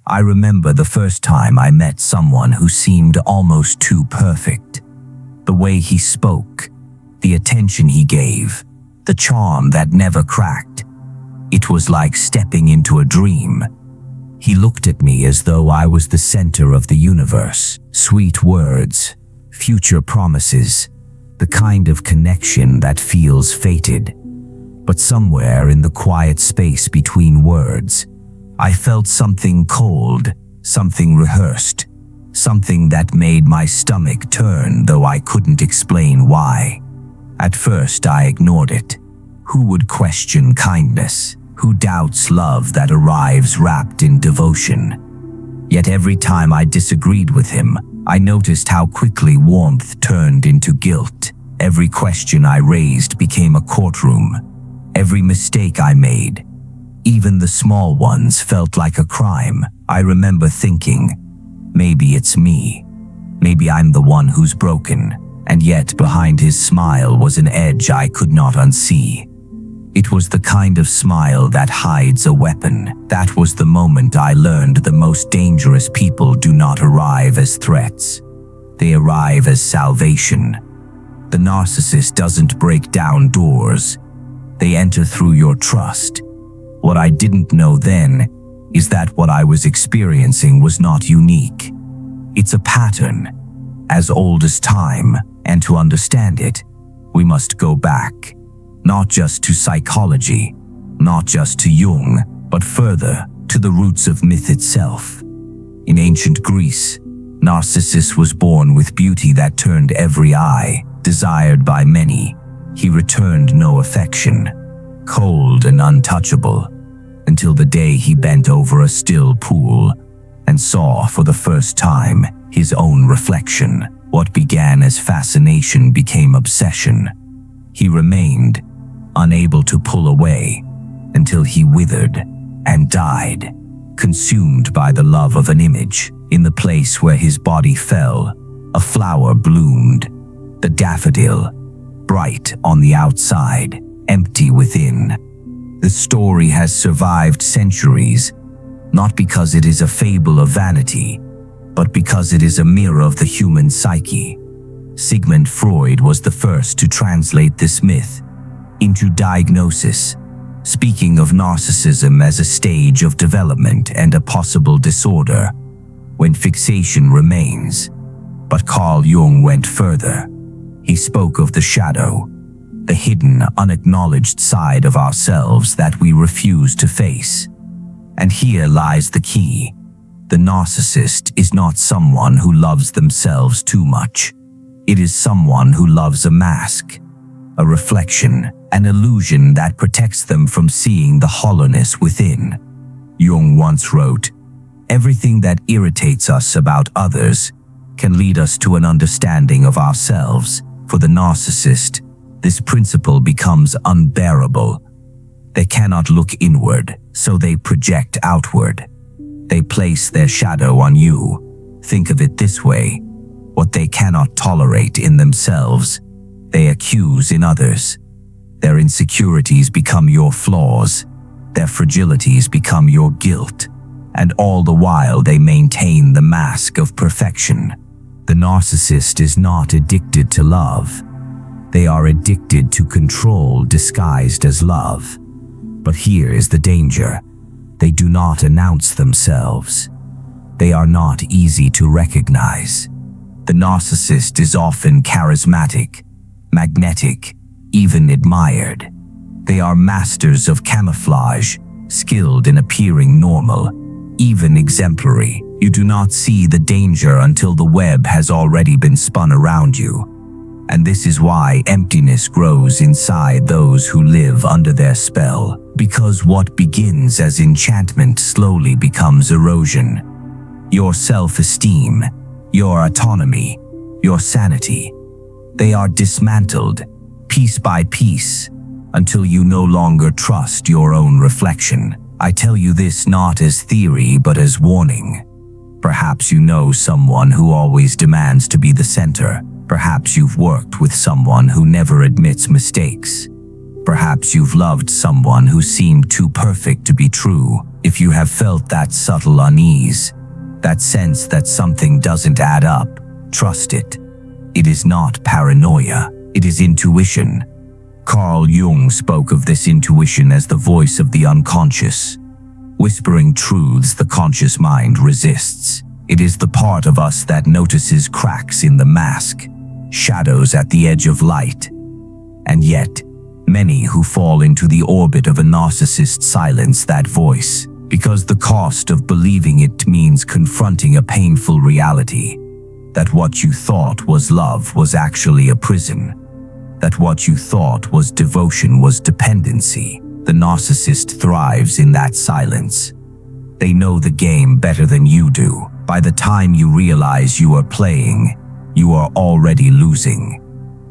I remember the first time I met someone who seemed almost too perfect. The way he spoke, the attention he gave, the charm that never cracked. It was like stepping into a dream. He looked at me as though I was the center of the universe. Sweet words, future promises, the kind of connection that feels fated. But somewhere in the quiet space between words, I felt something cold, something rehearsed, something that made my stomach turn, though I couldn't explain why. At first I ignored it. Who would question kindness? Who doubts love that arrives wrapped in devotion? Yet every time I disagreed with him, I noticed how quickly warmth turned into guilt. Every question I raised became a courtroom. Every mistake I made, even the small ones, felt like a crime. I remember thinking, maybe it's me. Maybe I'm the one who's broken. And yet behind his smile was an edge I could not unsee. It was the kind of smile that hides a weapon. That was the moment I learned the most dangerous people do not arrive as threats. They arrive as salvation. The narcissist doesn't break down doors. They enter through your trust. What I didn't know then is that what I was experiencing was not unique. It's a pattern, as old as time, and to understand it, we must go back. Not just to psychology, not just to Jung, but further, to the roots of myth itself. In ancient Greece, Narcissus was born with beauty that turned every eye, desired by many. He returned no affection, cold and untouchable, until the day he bent over a still pool and saw for the first time his own reflection. What began as fascination became obsession. He remained, unable to pull away, until he withered and died, consumed by the love of an image. In the place where his body fell, a flower bloomed, the daffodil, bright on the outside, empty within. The story has survived centuries, not because it is a fable of vanity, but because it is a mirror of the human psyche. Sigmund Freud was the first to translate this myth into diagnosis, speaking of narcissism as a stage of development and a possible disorder when fixation remains. But Carl Jung went further. He spoke of the shadow, the hidden, unacknowledged side of ourselves that we refuse to face. And here lies the key. The narcissist is not someone who loves themselves too much. It is someone who loves a mask, a reflection, an illusion that protects them from seeing the hollowness within. Jung once wrote, "Everything that irritates us about others can lead us to an understanding of ourselves." For the narcissist, this principle becomes unbearable. They cannot look inward, so they project outward. They place their shadow on you. Think of it this way: what they cannot tolerate in themselves, they accuse in others. Their insecurities become your flaws. Their fragilities become your guilt. And all the while they maintain the mask of perfection. The narcissist is not addicted to love. They are addicted to control disguised as love. But here is the danger. They do not announce themselves. They are not easy to recognize. The narcissist is often charismatic, magnetic, even admired. They are masters of camouflage, skilled in appearing normal, even exemplary. You do not see the danger until the web has already been spun around you. And this is why emptiness grows inside those who live under their spell. Because what begins as enchantment slowly becomes erosion. Your self-esteem, your autonomy, your sanity, they are dismantled, piece by piece, until you no longer trust your own reflection. I tell you this not as theory but as warning. Perhaps you know someone who always demands to be the center. Perhaps you've worked with someone who never admits mistakes. Perhaps you've loved someone who seemed too perfect to be true. If you have felt that subtle unease, that sense that something doesn't add up, trust it. It is not paranoia, it is intuition. Carl Jung spoke of this intuition as the voice of the unconscious, whispering truths the conscious mind resists. It is the part of us that notices cracks in the mask, shadows at the edge of light. And yet, many who fall into the orbit of a narcissist silence that voice, because the cost of believing it means confronting a painful reality, that what you thought was love was actually a prison, that what you thought was devotion was dependency. The narcissist thrives in that silence. They know the game better than you do. By the time you realize you are playing, you are already losing.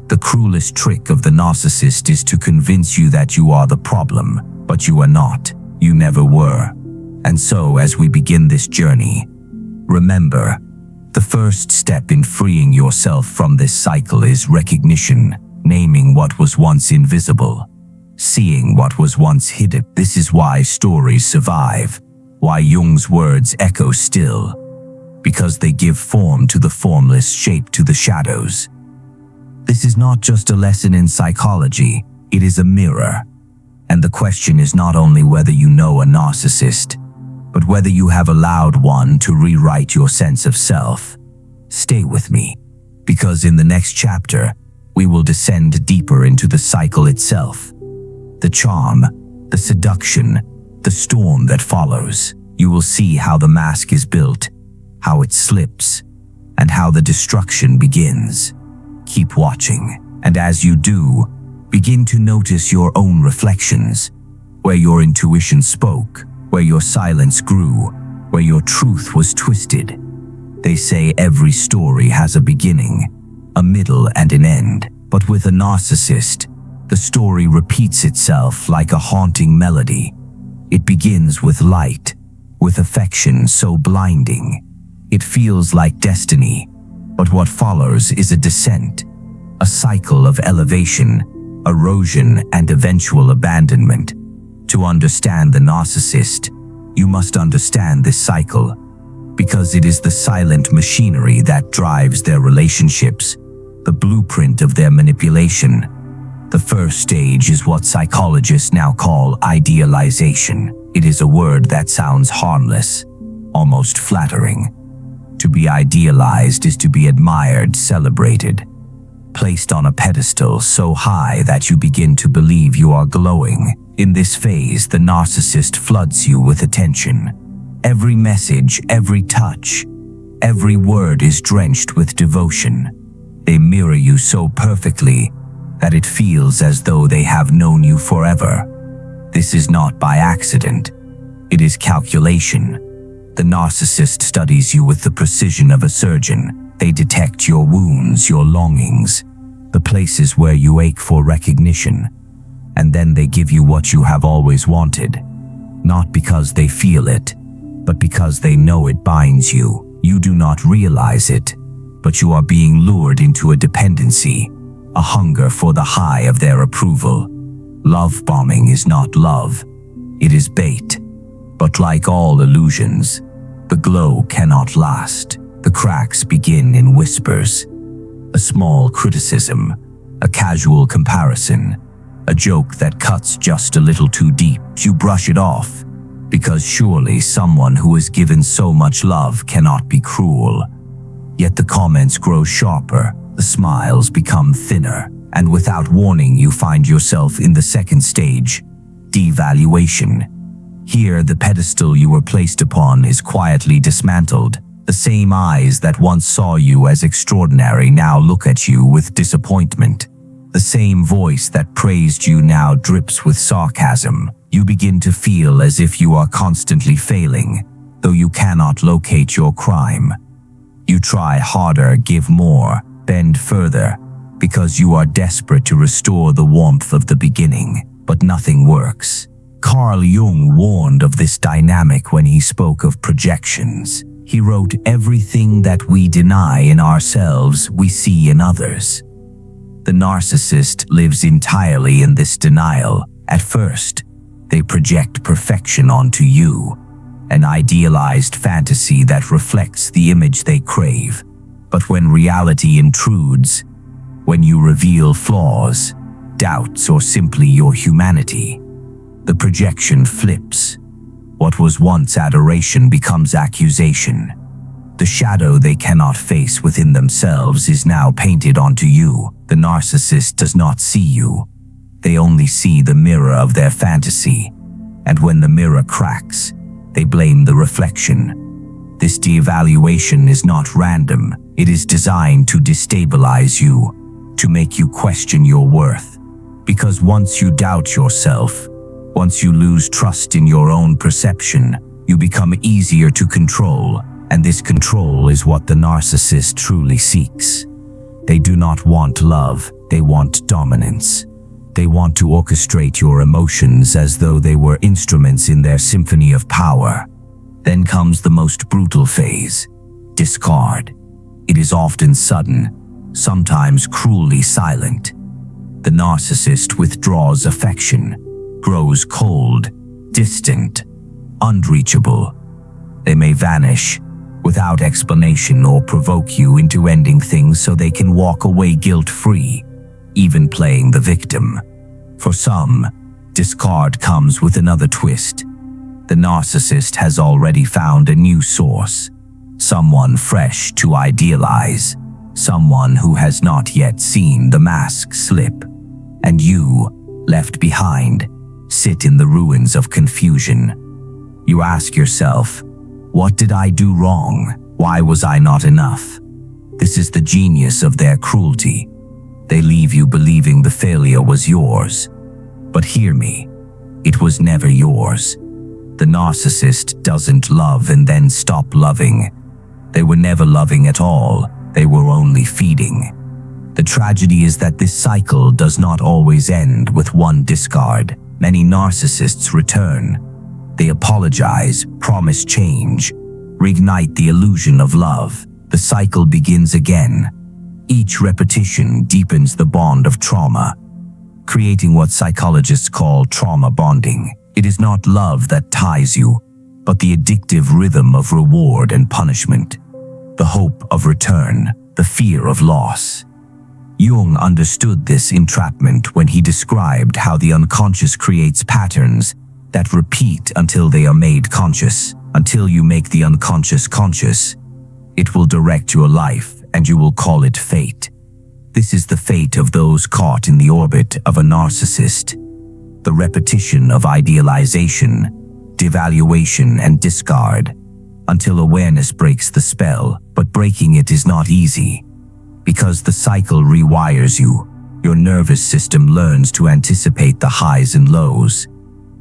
The cruelest trick of the narcissist is to convince you that you are the problem, but you are not. You never were. And so, as we begin this journey, remember, the first step in freeing yourself from this cycle is recognition, naming what was once invisible, seeing what was once hidden. This is why stories survive, why Jung's words echo still, because they give form to the formless, shape to the shadows. This is not just a lesson in psychology, it is a mirror. And the question is not only whether you know a narcissist, but whether you have allowed one to rewrite your sense of self. Stay with me, because in the next chapter, we will descend deeper into the cycle itself. The charm, the seduction, the storm that follows. You will see how the mask is built, how it slips, and how the destruction begins. Keep watching, and as you do, begin to notice your own reflections, where your intuition spoke, where your silence grew, where your truth was twisted. They say every story has a beginning, a middle and an end, but with a narcissist, the story repeats itself like a haunting melody. It begins with light, with affection so blinding. It feels like destiny, but what follows is a descent, a cycle of elevation, erosion, and eventual abandonment. To understand the narcissist, you must understand this cycle, because it is the silent machinery that drives their relationships, the blueprint of their manipulation. The first stage is what psychologists now call idealization. It is a word that sounds harmless, almost flattering. To be idealized is to be admired, celebrated, placed on a pedestal so high that you begin to believe you are glowing. In this phase, the narcissist floods you with attention. Every message, every touch, every word is drenched with devotion. They mirror you so perfectly that it feels as though they have known you forever. This is not by accident. It is calculation. The narcissist studies you with the precision of a surgeon. They detect your wounds, your longings, the places where you ache for recognition. And then they give you what you have always wanted. Not because they feel it, but because they know it binds you. You do not realize it, but you are being lured into a dependency, a hunger for the high of their approval. Love bombing is not love, it is bait. But like all illusions, the glow cannot last. The cracks begin in whispers. A small criticism, a casual comparison, a joke that cuts just a little too deep. You brush it off, because surely someone who is given so much love cannot be cruel. Yet the comments grow sharper, the smiles become thinner, and without warning you find yourself in the second stage, devaluation. Here, the pedestal you were placed upon is quietly dismantled. The same eyes that once saw you as extraordinary now look at you with disappointment. The same voice that praised you now drips with sarcasm. You begin to feel as if you are constantly failing, though you cannot locate your crime. You try harder, give more, bend further, because you are desperate to restore the warmth of the beginning, but nothing works. Carl Jung warned of this dynamic when he spoke of projections. He wrote, "Everything that we deny in ourselves, we see in others." The narcissist lives entirely in this denial. At first, they project perfection onto you, an idealized fantasy that reflects the image they crave. But when reality intrudes, when you reveal flaws, doubts, or simply your humanity, the projection flips. What was once adoration becomes accusation. The shadow they cannot face within themselves is now painted onto you. The narcissist does not see you. They only see the mirror of their fantasy. And when the mirror cracks, they blame the reflection. This devaluation is not random. It is designed to destabilize you, to make you question your worth. Because once you doubt yourself, once you lose trust in your own perception, you become easier to control. And this control is what the narcissist truly seeks. They do not want love, they want dominance. They want to orchestrate your emotions as though they were instruments in their symphony of power. Then comes the most brutal phase, discard. It is often sudden, sometimes cruelly silent. The narcissist withdraws affection, grows cold, distant, unreachable. They may vanish without explanation or provoke you into ending things so they can walk away guilt-free, even playing the victim. For some, discard comes with another twist. The narcissist has already found a new source, someone fresh to idealize, someone who has not yet seen the mask slip. And you, left behind, sit in the ruins of confusion. You ask yourself, what did I do wrong? Why was I not enough? This is the genius of their cruelty. They leave you believing the failure was yours. But hear me, it was never yours. The narcissist doesn't love and then stop loving. They were never loving at all, they were only feeding. The tragedy is that this cycle does not always end with one discard. Many narcissists return. They apologize, promise change, reignite the illusion of love. The cycle begins again. Each repetition deepens the bond of trauma, creating what psychologists call trauma bonding. It is not love that ties you, but the addictive rhythm of reward and punishment, the hope of return, the fear of loss. Jung understood this entrapment when he described how the unconscious creates patterns that repeat until they are made conscious. Until you make the unconscious conscious, it will direct your life and you will call it fate. This is the fate of those caught in the orbit of a narcissist. The repetition of idealization, devaluation, and discard, until awareness breaks the spell. But breaking it is not easy, because the cycle rewires you. Your nervous system learns to anticipate the highs and lows.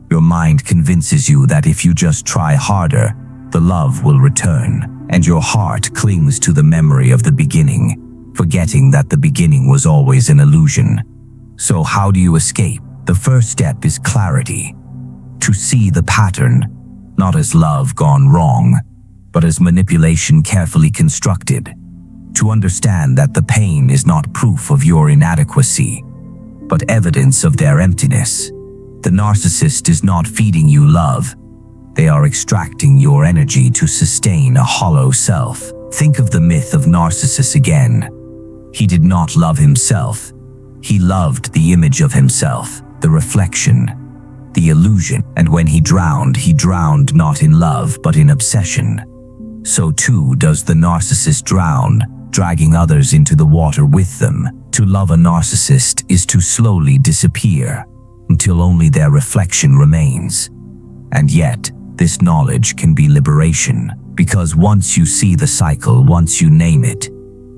Your mind convinces you that if you just try harder, the love will return, and your heart clings to the memory of the beginning, forgetting that the beginning was always an illusion. So how do you escape? The first step is clarity. To see the pattern, not as love gone wrong, but as manipulation carefully constructed. To understand that the pain is not proof of your inadequacy, but evidence of their emptiness. The narcissist is not feeding you love. They are extracting your energy to sustain a hollow self. Think of the myth of Narcissus again. He did not love himself. He loved the image of himself, the reflection, the illusion. And when he drowned not in love but in obsession. So too does the narcissist drown, dragging others into the water with them. To love a narcissist is to slowly disappear, until only their reflection remains. And yet, this knowledge can be liberation, because once you see the cycle, once you name it,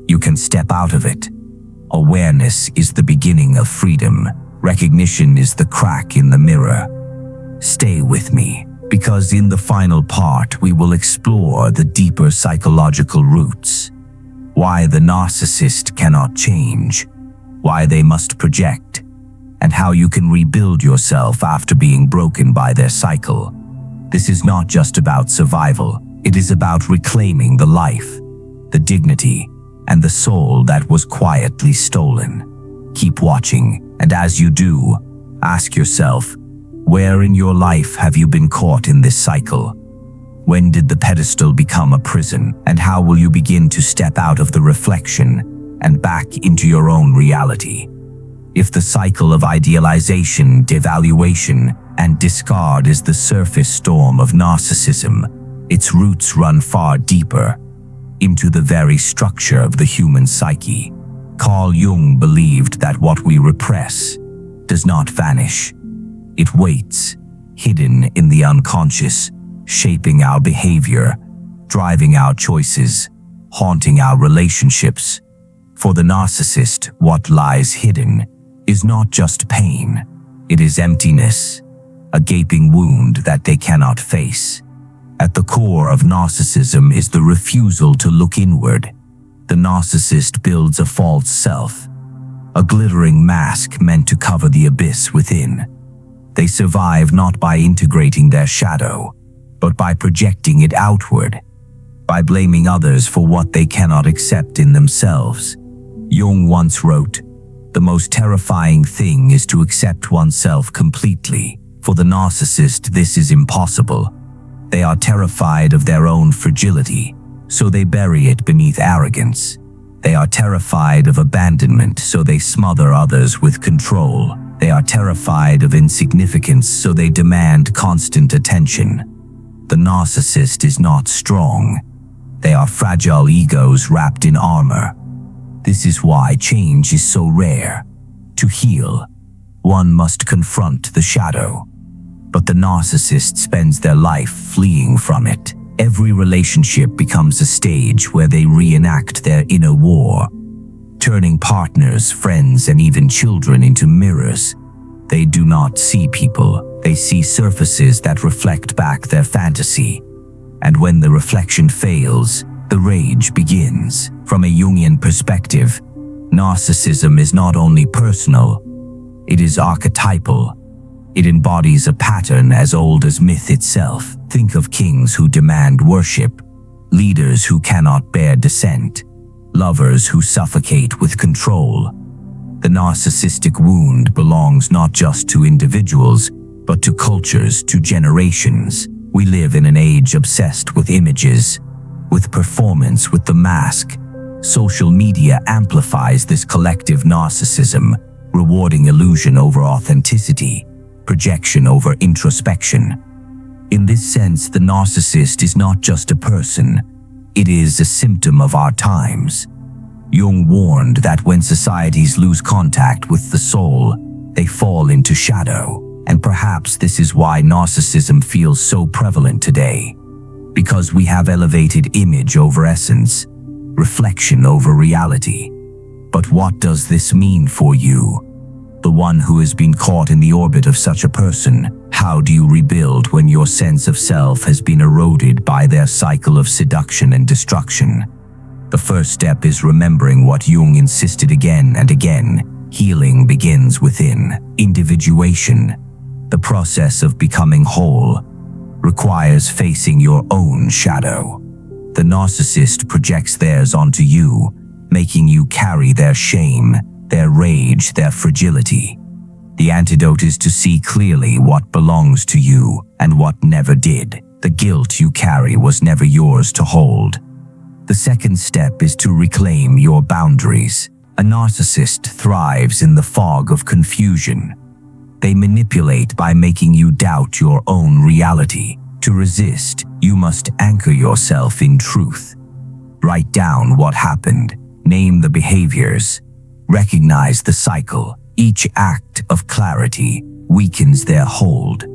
you can step out of it. Awareness is the beginning of freedom. Recognition is the crack in the mirror. Stay with me, because in the final part we will explore the deeper psychological roots. Why the narcissist cannot change, why they must project, and how you can rebuild yourself after being broken by their cycle. This is not just about survival, it is about reclaiming the life, the dignity, and the soul that was quietly stolen. Keep watching, and as you do, ask yourself, where in your life have you been caught in this cycle? When did the pedestal become a prison? And how will you begin to step out of the reflection and back into your own reality? If the cycle of idealization, devaluation, and discard is the surface storm of narcissism, its roots run far deeper, into the very structure of the human psyche. Carl Jung believed that what we repress does not vanish. It waits, hidden in the unconscious, shaping our behavior, driving our choices, haunting our relationships. For the narcissist, what lies hidden is not just pain, it is emptiness, a gaping wound that they cannot face. At the core of narcissism is the refusal to look inward. The narcissist builds a false self, a glittering mask meant to cover the abyss within. They survive not by integrating their shadow, but by projecting it outward, by blaming others for what they cannot accept in themselves. Jung once wrote, "The most terrifying thing is to accept oneself completely. For the narcissist, this is impossible. They are terrified of their own fragility, so they bury it beneath arrogance. They are terrified of abandonment, so they smother others with control. They are terrified of insignificance, so they demand constant attention." The narcissist is not strong. They are fragile egos wrapped in armor. This is why change is so rare. To heal, one must confront the shadow. But the narcissist spends their life fleeing from it. Every relationship becomes a stage where they reenact their inner war, turning partners, friends, and even children into mirrors. They do not see people. They see surfaces that reflect back their fantasy. And when the reflection fails, the rage begins. From a Jungian perspective, narcissism is not only personal, it is archetypal. It embodies a pattern as old as myth itself. Think of kings who demand worship, leaders who cannot bear dissent, lovers who suffocate with control. The narcissistic wound belongs not just to individuals, but to cultures, to generations. We live in an age obsessed with images, with performance, with the mask. Social media amplifies this collective narcissism, rewarding illusion over authenticity, projection over introspection. In this sense, the narcissist is not just a person, it is a symptom of our times. Jung warned that when societies lose contact with the soul, they fall into shadow. And perhaps this is why narcissism feels so prevalent today. Because we have elevated image over essence, reflection over reality. But what does this mean for you? The one who has been caught in the orbit of such a person, how do you rebuild when your sense of self has been eroded by their cycle of seduction and destruction? The first step is remembering what Jung insisted again and again. Healing begins within. Individuation, the process of becoming whole, requires facing your own shadow. The narcissist projects theirs onto you, making you carry their shame, their rage, their fragility. The antidote is to see clearly what belongs to you and what never did. The guilt you carry was never yours to hold. The second step is to reclaim your boundaries. A narcissist thrives in the fog of confusion. They manipulate by making you doubt your own reality. To resist, you must anchor yourself in truth. Write down what happened, name the behaviors, recognize the cycle. Each act of clarity weakens their hold.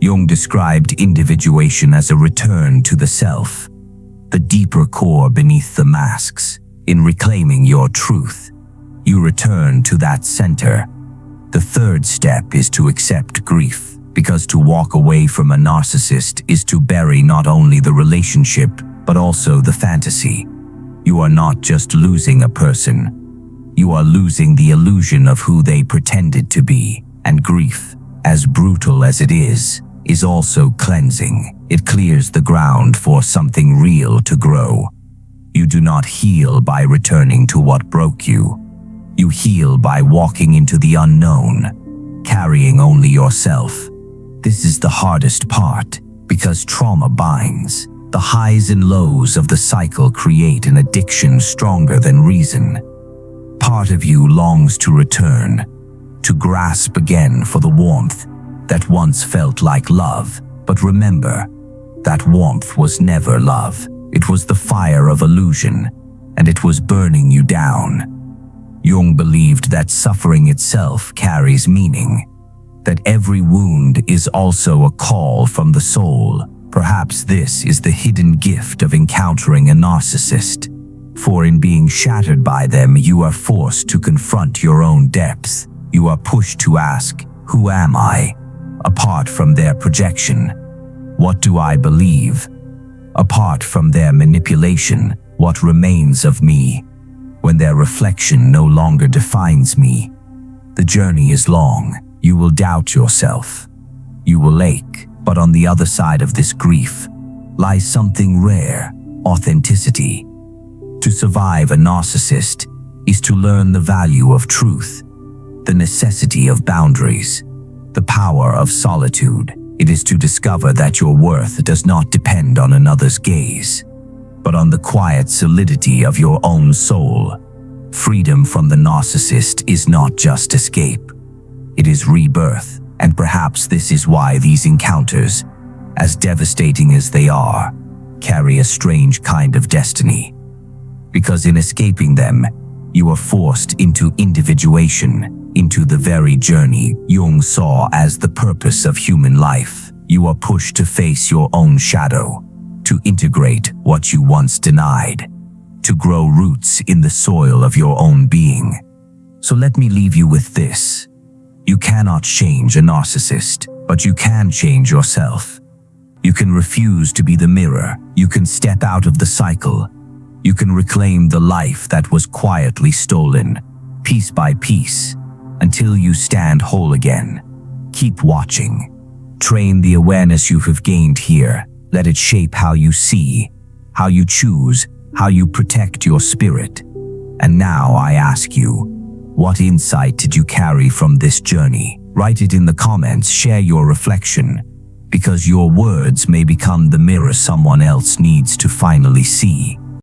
Jung described individuation as a return to the self, the deeper core beneath the masks. In reclaiming your truth, you return to that center. The third step is to accept grief, because to walk away from a narcissist is to bury not only the relationship, but also the fantasy. You are not just losing a person, you are losing the illusion of who they pretended to be. And grief, as brutal as it is also cleansing. It clears the ground for something real to grow. You do not heal by returning to what broke you. You heal by walking into the unknown, carrying only yourself. This is the hardest part, because Because trauma binds. The highs and lows of the cycle create an addiction stronger than reason. Part of you longs to return, to grasp again for the warmth that once felt like love. But remember, that warmth was never love. It was the fire of illusion, and it was burning you down. Jung believed that suffering itself carries meaning, that every wound is also a call from the soul. Perhaps this is the hidden gift of encountering a narcissist, for in being shattered by them, you are forced to confront your own depths. You are pushed to ask, who am I? Apart from their projection, what do I believe? Apart from their manipulation, what remains of me? When their reflection no longer defines me, the journey is long. You will doubt yourself. You will ache. But on the other side of this grief lies something rare: authenticity. To survive a narcissist is to learn the value of truth, the necessity of boundaries, the power of solitude. It is to discover that your worth does not depend on another's gaze, but on the quiet solidity of your own soul. Freedom from the narcissist is not just escape. It is rebirth. And perhaps this is why these encounters, as devastating as they are, carry a strange kind of destiny. Because in escaping them, you are forced into individuation, into the very journey Jung saw as the purpose of human life. You are pushed to face your own shadow, to integrate what you once denied, to grow roots in the soil of your own being. So let me leave you with this. You cannot change a narcissist, but you can change yourself. You can refuse to be the mirror. You can step out of the cycle. You can reclaim the life that was quietly stolen, piece by piece, until you stand whole again. Keep watching. Train the awareness you have gained here. Let it shape how you see, how you choose, how you protect your spirit. And now I ask you, what insight did you carry from this journey? Write it in the comments, share your reflection, because your words may become the mirror someone else needs to finally see.